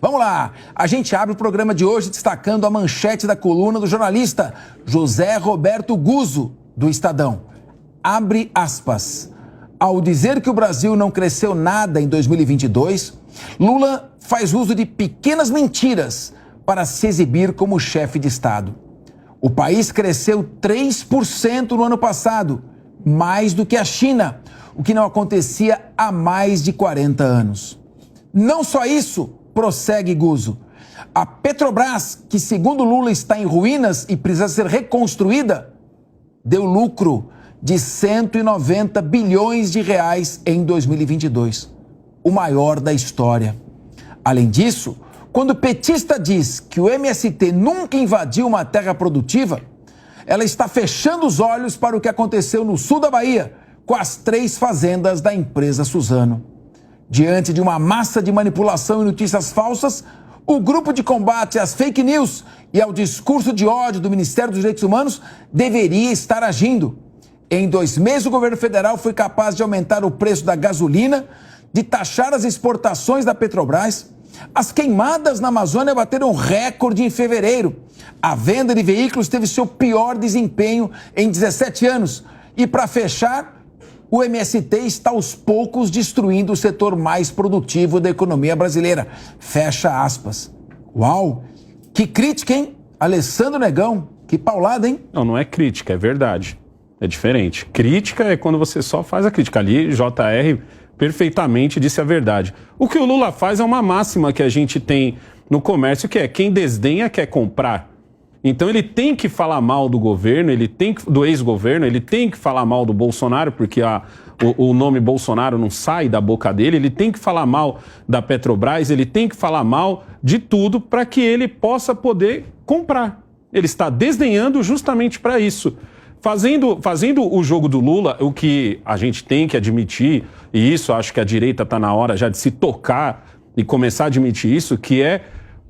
Vamos lá, a gente abre o programa de hoje destacando a manchete da coluna do jornalista José Roberto Guzzo, do Estadão. Abre aspas. Ao dizer que o Brasil não cresceu nada em 2022, Lula faz uso de pequenas mentiras para se exibir como chefe de Estado. O país cresceu 3% no ano passado, mais do que a China, o que não acontecia há mais de 40 anos. Não só isso, prossegue Guzzo. A Petrobras, que segundo Lula está em ruínas e precisa ser reconstruída, deu lucro de 190 bilhões de reais em 2022, o maior da história. Além disso, quando o petista diz que o MST nunca invadiu uma terra produtiva, ela está fechando os olhos para o que aconteceu no sul da Bahia, com as 3 fazendas da empresa Suzano. Diante de uma massa de manipulação e notícias falsas, o grupo de combate às fake news e ao discurso de ódio do Ministério dos Direitos Humanos deveria estar agindo. Em 2 meses, o governo federal foi capaz de aumentar o preço da gasolina, de taxar as exportações da Petrobras. As queimadas na Amazônia bateram recorde em fevereiro. A venda de veículos teve seu pior desempenho em 17 anos. E para fechar, o MST está aos poucos destruindo o setor mais produtivo da economia brasileira. Fecha aspas. Uau! Que crítica, hein? Alessandro Negão, que paulada, hein? Não é crítica, é verdade. É diferente. Crítica é quando você só faz a crítica. Ali, JR perfeitamente disse a verdade. O que o Lula faz é uma máxima que a gente tem no comércio, que é quem desdenha quer comprar. Então ele tem que falar mal do governo, do ex-governo, ele tem que falar mal do Bolsonaro, porque o nome Bolsonaro não sai da boca dele, ele tem que falar mal da Petrobras, ele tem que falar mal de tudo para que ele possa poder comprar. Ele está desdenhando justamente para isso. Fazendo o jogo do Lula, o que a gente tem que admitir, e isso acho que a direita está na hora já de se tocar e começar a admitir isso, que é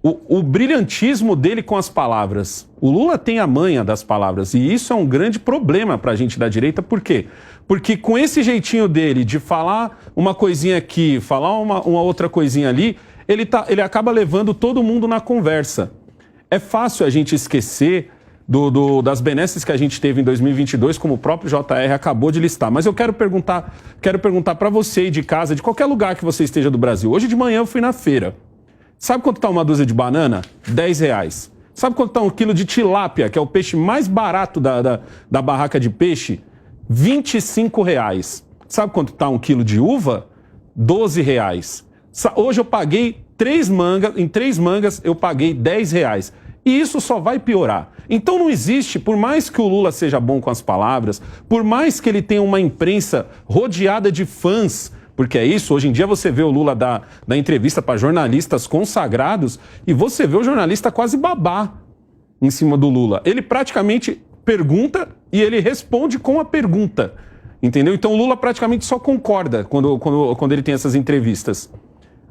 o brilhantismo dele com as palavras. O Lula tem a manha das palavras, e isso é um grande problema para a gente da direita. Por quê? Porque com esse jeitinho dele de falar uma coisinha aqui, falar uma outra coisinha ali, ele acaba levando todo mundo na conversa. É fácil a gente esquecer das benesses que a gente teve em 2022, como o próprio JR acabou de listar. Mas eu quero perguntar para você aí de casa, de qualquer lugar que você esteja do Brasil. Hoje de manhã eu fui na feira. Sabe quanto está uma dúzia de banana? R$10. Sabe quanto está um quilo de tilápia, que é o peixe mais barato da barraca de peixe? R$25. Sabe quanto está um quilo de uva? R$12. Hoje eu paguei em 3 mangas eu paguei R$10. E isso só vai piorar. Então não existe, por mais que o Lula seja bom com as palavras, por mais que ele tenha uma imprensa rodeada de fãs, porque é isso, hoje em dia você vê o Lula dar entrevista para jornalistas consagrados e você vê o jornalista quase babar em cima do Lula. Ele praticamente pergunta e ele responde com a pergunta, entendeu? Então o Lula praticamente só concorda quando ele tem essas entrevistas.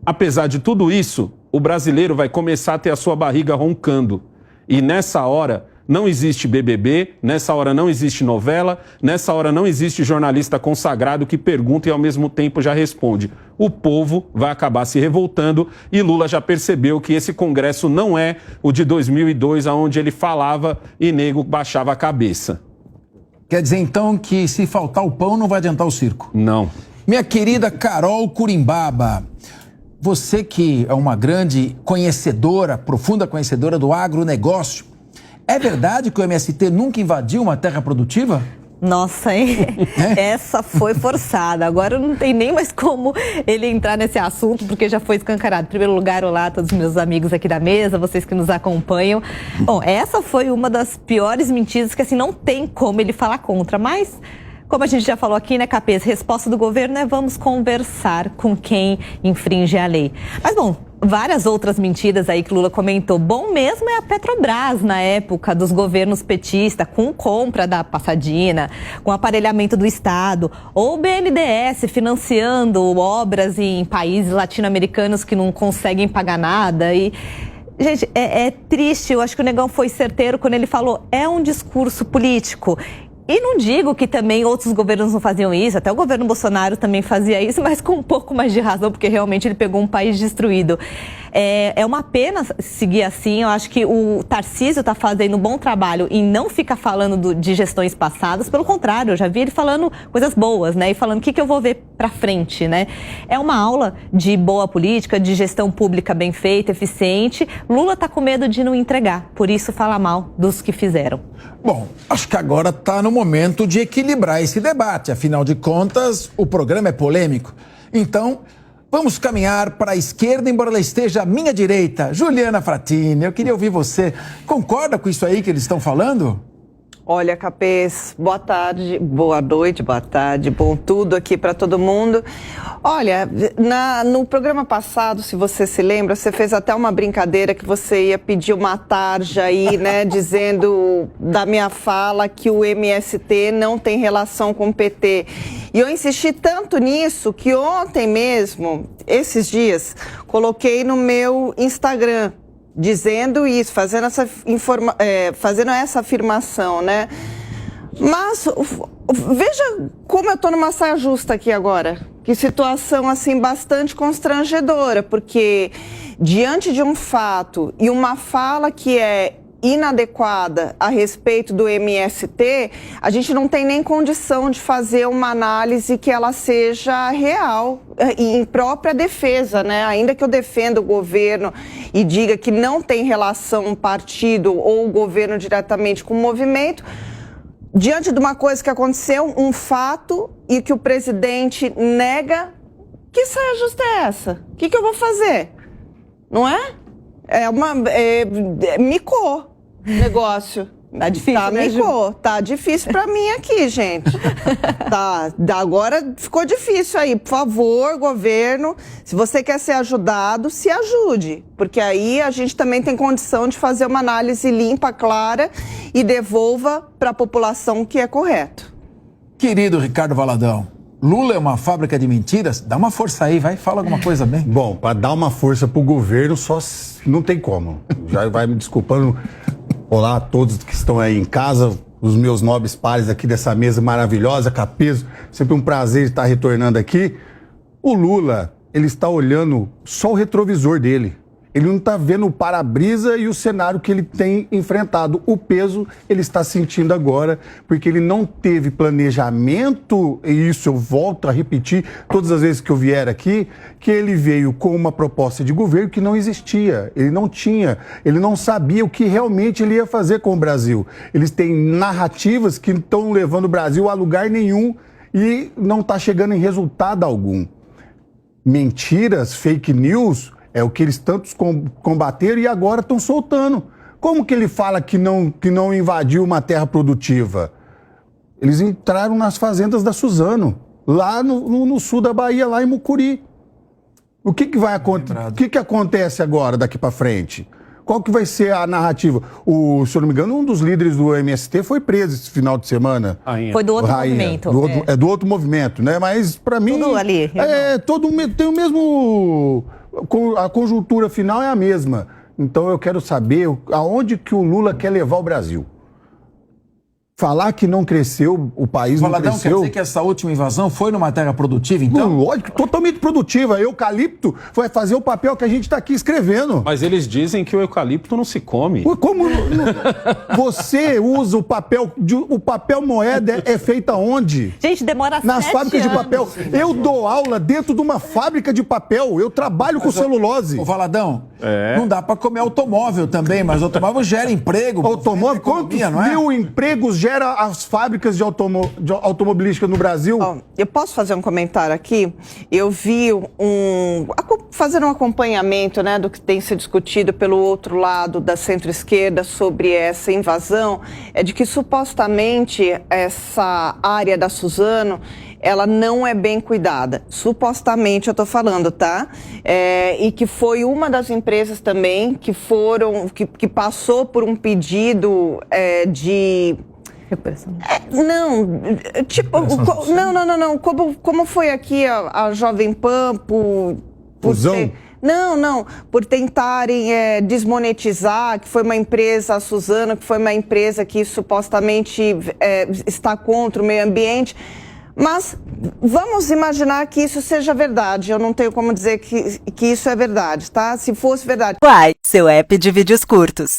Apesar de tudo isso, o brasileiro vai começar a ter a sua barriga roncando. E nessa hora não existe BBB, nessa hora não existe novela, nessa hora não existe jornalista consagrado que pergunta e ao mesmo tempo já responde. O povo vai acabar se revoltando e Lula já percebeu que esse Congresso não é o de 2002, onde ele falava e nego baixava a cabeça. Quer dizer então que se faltar o pão não vai adiantar o circo? Não. Minha querida Carol Curimbaba, você que é uma grande conhecedora, profunda conhecedora do agronegócio, é verdade que o MST nunca invadiu uma terra produtiva? Nossa, hein? Essa foi forçada. Agora não tem nem mais como ele entrar nesse assunto, porque já foi escancarado. Em primeiro lugar, olá, todos os meus amigos aqui da mesa, vocês que nos acompanham. Bom, essa foi uma das piores mentiras que, assim, não tem como ele falar contra, mas... Como a gente já falou aqui, né, Capês? Resposta do governo é vamos conversar com quem infringe a lei. Mas, bom, várias outras mentiras aí que Lula comentou. Bom mesmo é a Petrobras na época dos governos petistas, com compra da Passadina, com aparelhamento do Estado, ou o BNDES financiando obras em países latino-americanos que não conseguem pagar nada e... Gente, é triste, eu acho que o Negão foi certeiro quando ele falou, é um discurso político. E não digo que também outros governos não faziam isso, até o governo Bolsonaro também fazia isso, mas com um pouco mais de razão, porque realmente ele pegou um país destruído. É uma pena seguir assim. Eu acho que o Tarcísio está fazendo um bom trabalho em não ficar falando de gestões passadas. Pelo contrário, eu já vi ele falando coisas boas, né? E falando o que eu vou ver para frente, né? É uma aula de boa política, de gestão pública bem feita, eficiente. Lula está com medo de não entregar, por isso fala mal dos que fizeram. Bom, acho que agora está no momento de equilibrar esse debate. Afinal de contas, o programa é polêmico. Então, vamos caminhar para a esquerda, embora ela esteja à minha direita. Juliana Fratini, eu queria ouvir você. Concorda com isso aí que eles estão falando? Olha, Capês, boa tarde, boa noite, boa tarde, bom tudo aqui para todo mundo. Olha, no programa passado, se você se lembra, você fez até uma brincadeira que você ia pedir uma tarja aí, né, dizendo da minha fala que o MST não tem relação com o PT. E eu insisti tanto nisso que ontem mesmo, esses dias, coloquei no meu Instagram, dizendo isso, fazendo essa afirmação, né? Mas veja como eu estou numa saia justa aqui agora. Que situação, assim, bastante constrangedora, porque diante de um fato e uma fala que é inadequada a respeito do MST, a gente não tem nem condição de fazer uma análise que ela seja real e em própria defesa, né? Ainda que eu defenda o governo e diga que não tem relação partido ou o governo diretamente com o movimento, diante de uma coisa que aconteceu, um fato, e que o presidente nega, que saia justa é essa? O que eu vou fazer? Não é? Micou o negócio. Tá difícil, né, Ju? Tá difícil pra mim aqui, gente. Agora ficou difícil aí. Por favor, governo, se você quer ser ajudado, se ajude. Porque aí a gente também tem condição de fazer uma análise limpa, clara e devolva para a população o que é correto. Querido Ricardo Valadão, Lula é uma fábrica de mentiras? Dá uma força aí, vai, fala alguma coisa bem. Bom, para dar uma força pro governo, não tem como. Já vai me desculpando. Olá a todos que estão aí em casa, os meus nobres pares aqui dessa mesa maravilhosa, Capezo, sempre um prazer estar retornando aqui. O Lula, ele está olhando só o retrovisor dele. Ele não está vendo o para-brisa e o cenário que ele tem enfrentado. O peso ele está sentindo agora, porque ele não teve planejamento, e isso eu volto a repetir todas as vezes que eu vier aqui, que ele veio com uma proposta de governo que não existia. Ele não tinha, ele não sabia o que realmente ele ia fazer com o Brasil. Eles têm narrativas que estão levando o Brasil a lugar nenhum e não está chegando em resultado algum. Mentiras, fake news... É o que eles tantos combateram e agora estão soltando. Como que ele fala que não invadiu uma terra produtiva? Eles entraram nas fazendas da Suzano, lá no sul da Bahia, lá em Mucuri. O que vai acontecer? O que acontece agora, daqui para frente? Qual que vai ser a narrativa? Se eu não me engano, um dos líderes do MST foi preso esse final de semana. Foi do outro movimento. Do outro movimento, né? Mas para mim... Tudo ali. Tem o mesmo... A conjuntura final é a mesma. Então eu quero saber aonde que o Lula quer levar o Brasil. Falar que não cresceu, o país Valadão, não cresceu... quer dizer que essa última invasão foi numa terra produtiva, então? Lógico, totalmente produtiva. Eucalipto vai fazer o papel que a gente está aqui escrevendo. Mas eles dizem que o eucalipto não se come. Como você usa o papel... O papel moeda é feito aonde? Gente, demora 7 anos. Nas fábricas de papel. Eu dou aula dentro de uma fábrica de papel. Eu trabalho com celulose. Ô Valadão, não dá para comer automóvel também, mas automóvel gera emprego. Automóvel? Quantos mil empregos gera as fábricas de automobilística no Brasil? Eu posso fazer um comentário aqui? Eu vi fazendo um acompanhamento, né, do que tem sido discutido pelo outro lado da centro-esquerda sobre essa invasão, é de que supostamente essa área da Suzano ela não é bem cuidada. Supostamente, eu estou falando, tá? E que foi uma das empresas também que passou por um pedido de... Não. Como foi aqui a Jovem Pan Fusão? Por tentarem desmonetizar, que foi uma empresa, a Suzano, que foi uma empresa que supostamente está contra o meio ambiente. Mas vamos imaginar que isso seja verdade. Eu não tenho como dizer que isso é verdade, tá? Se fosse verdade. Quai, seu app de vídeos curtos.